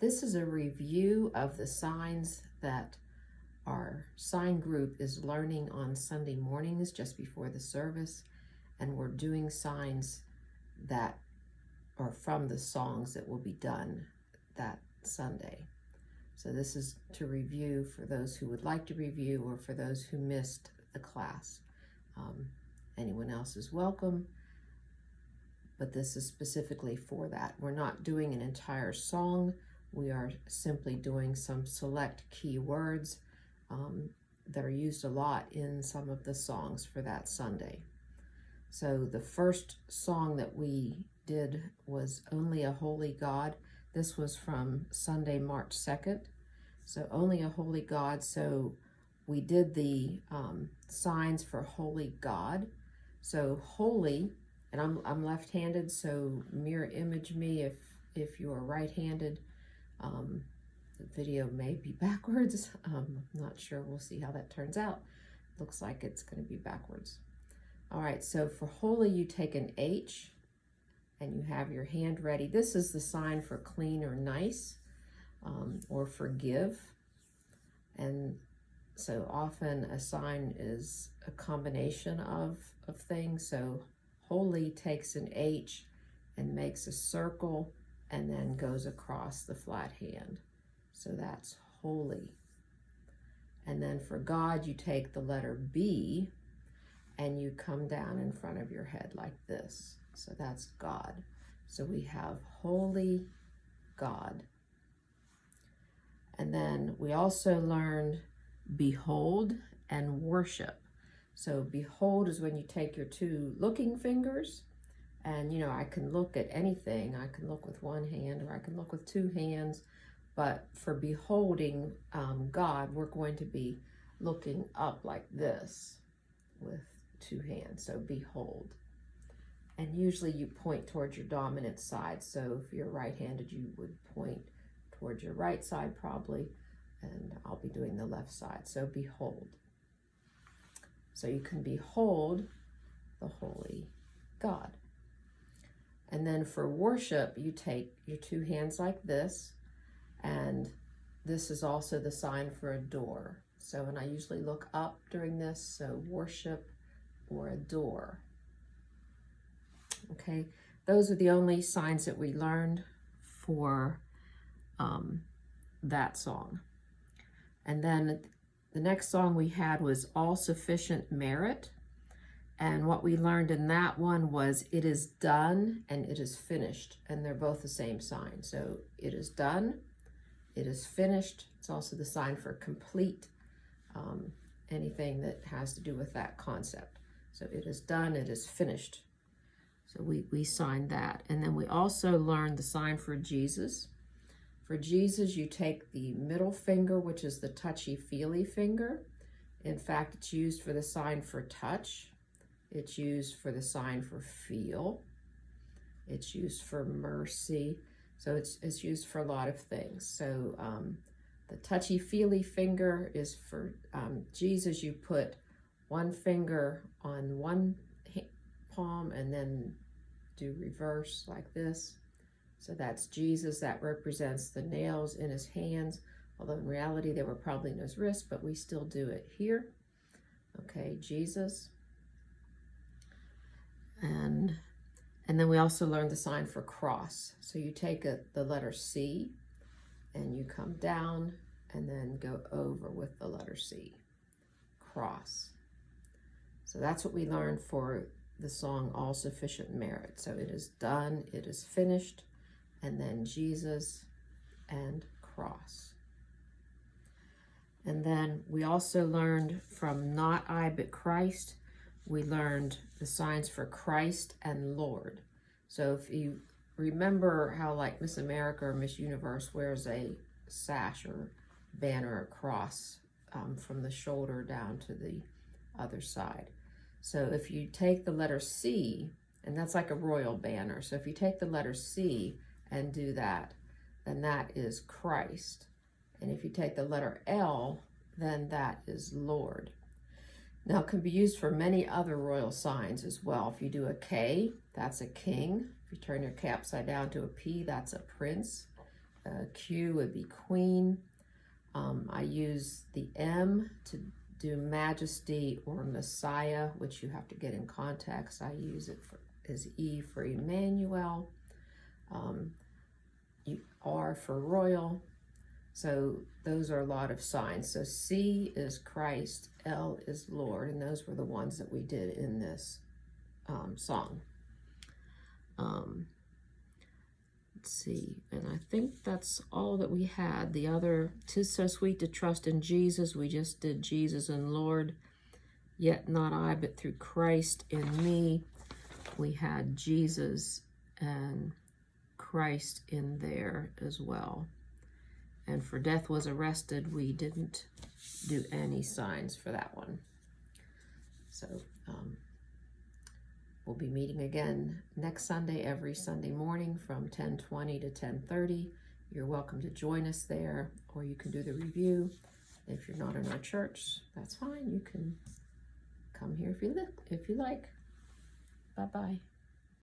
This is a review of the signs that our sign group is learning on Sunday mornings just before the service, and we're doing signs that are from the songs that will be done that Sunday. So this is to review for those who would like to review or for those who missed the class. Anyone else is welcome, but this is specifically for that. We're not doing an entire song. We are simply doing some select key words that are used a lot in some of the songs for that Sunday. So the first song that we did was Only a Holy God. This was from Sunday, March 2nd. So Only a Holy God. So we did the signs for Holy God. So holy, and I'm left-handed, so mirror image me if you are right-handed. The video may be backwards. I'm not sure. We'll see how that turns out. Looks like it's going to be backwards. All right, so for holy, you take an H and you have your hand ready. This is the sign for clean or nice, or forgive. And so often a sign is a combination of things. So holy takes an H and makes a circle and then goes across the flat hand. So that's holy. And then for God, you take the letter B and you come down in front of your head like this. So that's God. So we have holy God. And then we also learned behold and worship. So behold is when you take your two looking fingers, and I can look at anything. I can look with one hand or I can look with two hands, but for beholding God, we're going to be looking up like this with two hands. So behold. And usually you point towards your dominant side. So if you're right-handed, you would point towards your right side probably, and I'll be doing the left side. So behold. So you can behold the holy God. And then for worship, you take your two hands like this, and this is also the sign for adore. So, and I usually look up during this, so worship or adore. Okay, those are the only signs that we learned for that song. And then the next song we had was All Sufficient Merit. And what we learned in that one was it is done and it is finished. And they're both the same sign. So it is done, it is finished. It's also the sign for complete, anything that has to do with that concept. So it is done, it is finished. So we signed that. And then we also learned the sign for Jesus. For Jesus, you take the middle finger, which is the touchy-feely finger. In fact, it's used for the sign for touch. It's used for the sign for feel. It's used for mercy. So it's used for a lot of things. So the touchy-feely finger is for Jesus. You put one finger on one palm and then do reverse like this. So that's Jesus. That represents the nails in his hands, although in reality they were probably in his wrist, but we still do it here. Okay, Jesus. And then we also learned the sign for cross. So you take the letter C and you come down and then go over with the letter C. Cross. So that's what we learned for the song All Sufficient Merit. So it is done, it is finished, and then Jesus and cross. And then we also learned from Not I But Christ, we learned the signs for Christ and Lord. So if you remember how like Miss America or Miss Universe wears a sash or banner or cross from the shoulder down to the other side. So if you take the letter C, and that's like a royal banner. So if you take the letter C and do that, then that is Christ. And if you take the letter L, then that is Lord. Now it can be used for many other royal signs as well. If you do a K, that's a king. If you turn your K upside down to a P, that's a prince. Q would be queen. I use the M to do majesty or Messiah, which you have to get in context. I use it as E for Emmanuel, R for royal. So those are a lot of signs. So C is Christ, L is Lord, and those were the ones that we did in this song. Let's see, and I think that's all that we had. The other, 'tis so sweet to trust in Jesus, we just did Jesus and Lord, yet not I, but through Christ in me. We had Jesus and Christ in there as well. And for death was arrested, we didn't do any signs for that one. So we'll be meeting again next Sunday, every Sunday morning from 10:20 to 10:30. You're welcome to join us there, or you can do the review. If you're not in our church, that's fine. You can come here if you like. Bye-bye.